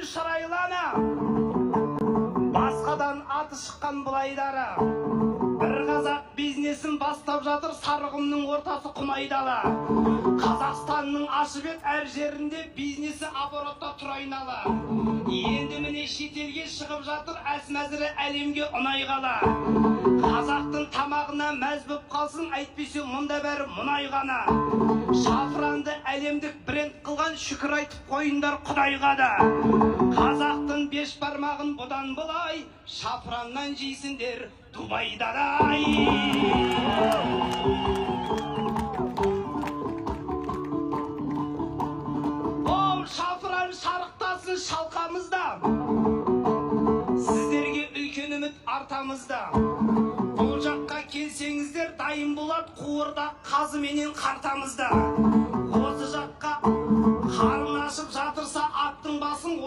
шырайлана басқадан аты шыққан бұлайдары бір қазақ бизнесін бастап жатыр, Сарығымның ортасы құмайдалы. Қазақстанның ашыбет әр жерінде бизнесі аппаратта тұр айналы. Енді міне шетелге шығып жатыр, әсмәзірі әлемге ұнайғалы. Қазақтың тамағына мәз боп қалсын, әйтпесе мұнда бәрі мұнай ғана. Шафранды әлемдік бренд қылған, шүкір айтып қойындар Құдайға да. Қазақтың беш бармағын бұдан былай шафраннан жейсіңдер Дубайда да. Ол шафран шарықтасын шалқамызда, сіздерге үлкен үміт артамызда. Бұл жаққа келсеңіздер дайын болады қуырда қазы менен қартамызда. Осы жаққа қарын ашып жатырса аттың басын